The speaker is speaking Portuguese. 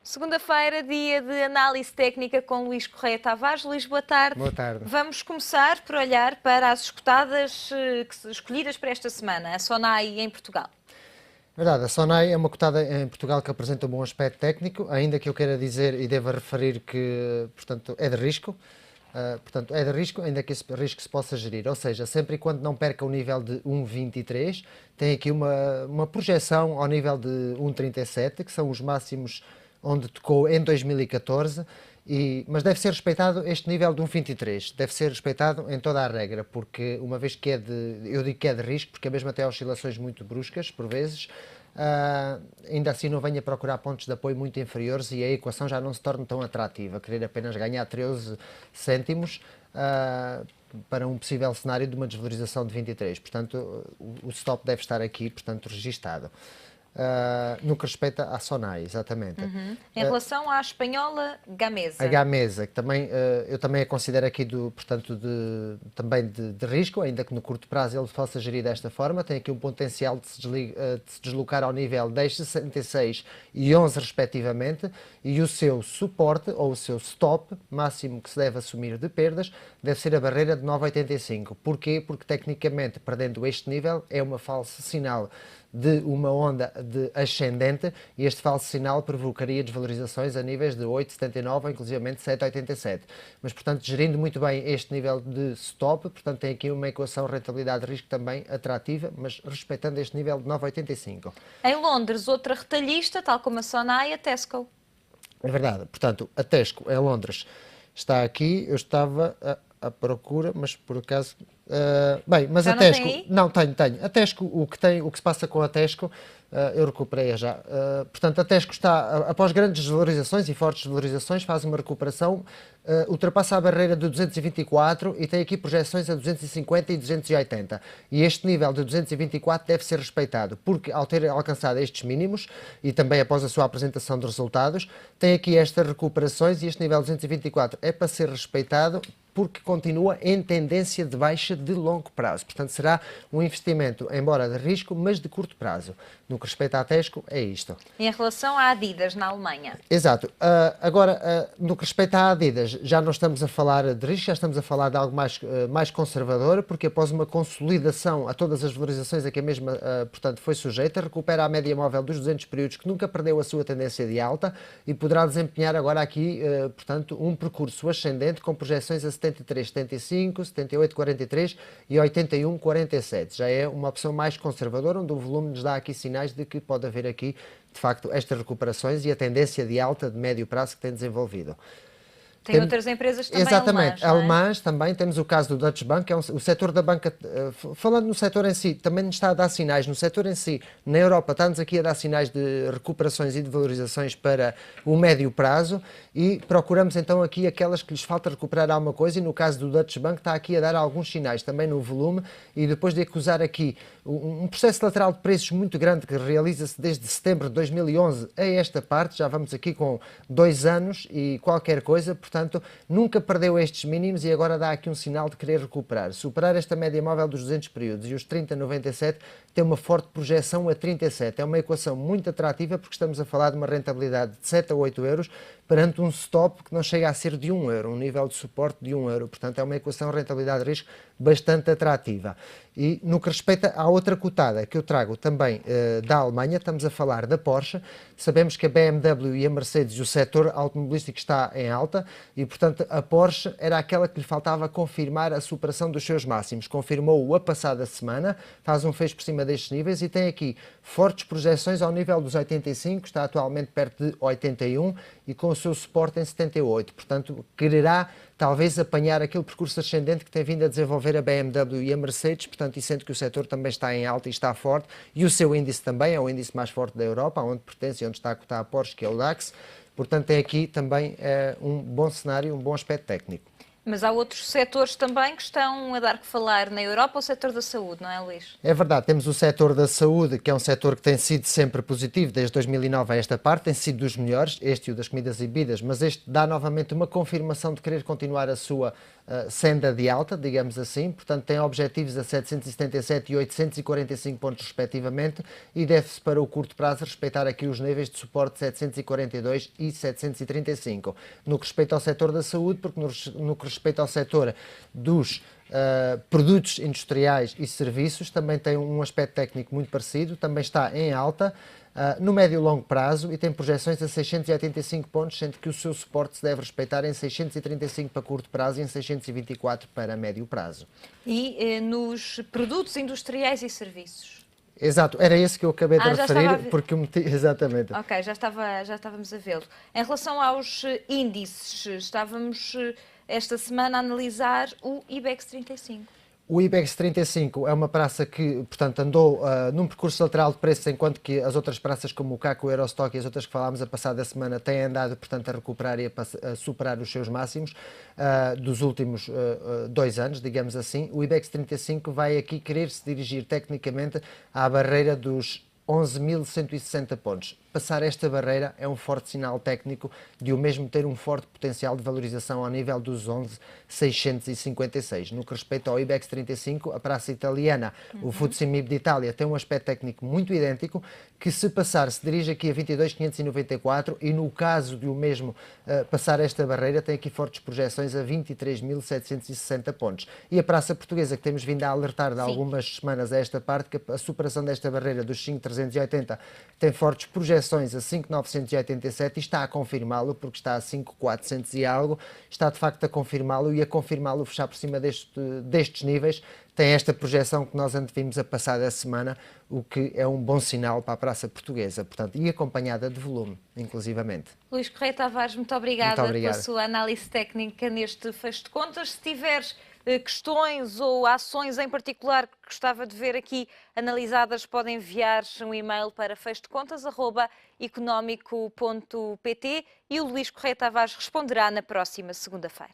Segunda-feira, dia de análise técnica com Luís Correia Tavares. Luís, boa tarde. Boa tarde. Vamos começar por olhar para as escotadas escolhidas para esta semana, a Sonai em Portugal. Verdade, a Sonai é uma cotada em Portugal que apresenta um bom aspecto técnico, ainda que eu queira dizer e deva referir que, portanto, é de risco. É de risco, ainda que esse risco se possa gerir. Ou seja, sempre e quando não perca o nível de 1,23, tem aqui uma projeção ao nível de 1,37, que são os máximos onde tocou em 2014, mas deve ser respeitado este nível de 1,23, deve ser respeitado em toda a regra, porque uma vez que eu digo que é de risco, porque mesmo até oscilações muito bruscas, por vezes, ainda assim não venha procurar pontos de apoio muito inferiores e a equação já não se torna tão atrativa, querer apenas ganhar 13 cêntimos para um possível cenário de uma desvalorização de 23, portanto o stop deve estar aqui, portanto, registado. No que respeita à Sonai, exatamente. Em relação à espanhola Gamesa. A Gamesa, que também, eu também a considero aqui também de risco, ainda que no curto prazo ele possa gerir desta forma, tem aqui um potencial de se deslocar ao nível 10,66 e 11 respectivamente, e o seu suporte ou o seu stop máximo que se deve assumir de perdas deve ser a barreira de 9,85. Porquê? Porque tecnicamente, perdendo este nível, é uma falso sinal de uma onda de ascendente e este falso sinal provocaria desvalorizações a níveis de 8,79 ou inclusivamente 7,87. Mas, portanto, gerindo muito bem este nível de stop, portanto, tem aqui uma equação rentabilidade-risco também atrativa, mas respeitando este nível de 9,85. Em Londres, outra retalhista, tal como a Sonai, a Tesco. É verdade. Portanto, a Tesco em Londres está aqui, eu estava à procura, mas por acaso... bem, mas já a Tesco... Não, tenho. A Tesco, o que se passa com a Tesco, eu recuperei já. Portanto, a Tesco está, após grandes desvalorizações e fortes desvalorizações, faz uma recuperação, ultrapassa a barreira de 224 e tem aqui projeções a 250 e 280. E este nível de 224 deve ser respeitado, porque ao ter alcançado estes mínimos, e também após a sua apresentação de resultados, tem aqui estas recuperações e este nível de 224 é para ser respeitado, porque continua em tendência de baixa de longo prazo. Portanto, será um investimento, embora de risco, mas de curto prazo. No que respeita à Tesco, é isto. Em relação à Adidas, na Alemanha. Exato. Agora, no que respeita à Adidas, já não estamos a falar de risco, já estamos a falar de algo mais conservador, porque após uma consolidação a todas as valorizações a que a mesma, portanto, foi sujeita, recupera a média móvel dos 200 períodos, que nunca perdeu a sua tendência de alta, e poderá desempenhar agora aqui, portanto, um percurso ascendente com projeções a 73, 75, 78, 43 e 81, 47. Já é uma opção mais conservadora, onde o volume nos dá aqui sinais de que pode haver aqui, de facto, estas recuperações e a tendência de alta de médio prazo que tem desenvolvido. Tem outras empresas também exatamente, alemãs, também. Temos o caso do Deutsche Bank, é o setor da banca, falando no setor em si, também nos está a dar sinais, no setor em si, na Europa, está-nos aqui a dar sinais de recuperações e de valorizações para o médio prazo e procuramos então aqui aquelas que lhes falta recuperar alguma coisa e no caso do Deutsche Bank está aqui a dar alguns sinais também no volume e depois de acusar aqui um processo lateral de preços muito grande que realiza-se desde setembro de 2011 a esta parte, já vamos aqui com 2 anos e qualquer coisa, portanto, nunca perdeu estes mínimos e agora dá aqui um sinal de querer recuperar. Superar esta média móvel dos 200 períodos e os 30,97 tem uma forte projeção a 37. É uma equação muito atrativa porque estamos a falar de uma rentabilidade de 7 a 8 euros perante um stop que não chega a ser de 1 euro, um nível de suporte de 1 euro. Portanto, é uma equação rentabilidade-risco bastante atrativa. E no que respeita à outra cotada que eu trago também da Alemanha, estamos a falar da Porsche. Sabemos que a BMW e a Mercedes, o setor automobilístico está em alta e, portanto, a Porsche era aquela que lhe faltava confirmar a superação dos seus máximos. Confirmou-o a passada semana, faz um fecho por cima destes níveis e tem aqui fortes projeções ao nível dos 85, está atualmente perto de 81 e com o seu suporte em 78. Portanto, quererá talvez apanhar aquele percurso ascendente que tem vindo a desenvolver a BMW e a Mercedes, portanto, e sendo que o setor também está em alta e está forte, e o seu índice também é o índice mais forte da Europa, onde pertence e onde está a cotar a Porsche, que é o DAX, portanto, tem aqui também um bom cenário, um bom aspecto técnico. Mas há outros setores também que estão a dar que falar na Europa, o setor da saúde, não é, Luís? É verdade, temos o setor da saúde, que é um setor que tem sido sempre positivo, desde 2009 a esta parte, tem sido dos melhores, este e o das comidas e bebidas, mas este dá novamente uma confirmação de querer continuar a sua senda de alta, digamos assim, portanto tem objetivos a 777 e 845 pontos respectivamente e deve-se para o curto prazo respeitar aqui os níveis de suporte 742 e 735. No que respeita ao setor da saúde, porque no que respeita ao setor dos produtos industriais e serviços, também tem um aspecto técnico muito parecido, também está em alta no médio e longo prazo e tem projeções a 685 pontos, sendo que o seu suporte se deve respeitar em 635 para curto prazo e em 624 para médio prazo. E nos produtos industriais e serviços? Exato, era esse que eu acabei de referir, porque eu meti, exatamente. Ok, já estávamos a vê-lo. Em relação aos índices, estávamos esta semana a analisar o IBEX 35. O IBEX 35 é uma praça que, portanto, andou num percurso lateral de preços, enquanto que as outras praças como o CAC, o Eurostock e as outras que falámos a passada semana têm andado, portanto, a recuperar e a superar os seus máximos dos últimos 2 anos, digamos assim. O IBEX 35 vai aqui querer se dirigir tecnicamente à barreira dos 11.160 pontos. Passar esta barreira é um forte sinal técnico de o mesmo ter um forte potencial de valorização ao nível dos 11.656. No que respeita ao IBEX 35, a praça italiana, o FTSE MIB de Itália, tem um aspecto técnico muito idêntico, que se passar se dirige aqui a 22.594 e no caso de o mesmo passar esta barreira tem aqui fortes projeções a 23.760 pontos. E a praça portuguesa, que temos vindo a alertar de algumas semanas a esta parte, que a superação desta barreira dos 5.380 tem fortes projeções a 5.987 e está a confirmá-lo, porque está a 5.400 e algo, está de facto a confirmá-lo e a confirmá-lo fechar por cima destes níveis. Tem esta projeção que nós antevimos a passada semana, o que é um bom sinal para a praça portuguesa, portanto, e acompanhada de volume, inclusivamente. Luís Correia Tavares, muito obrigada pela sua análise técnica neste fecho de contas. Se tiveres questões ou ações em particular que gostava de ver aqui analisadas, podem enviar um e-mail para feixodecontas@económico.pt e o Luís Correia Tavares responderá na próxima segunda-feira.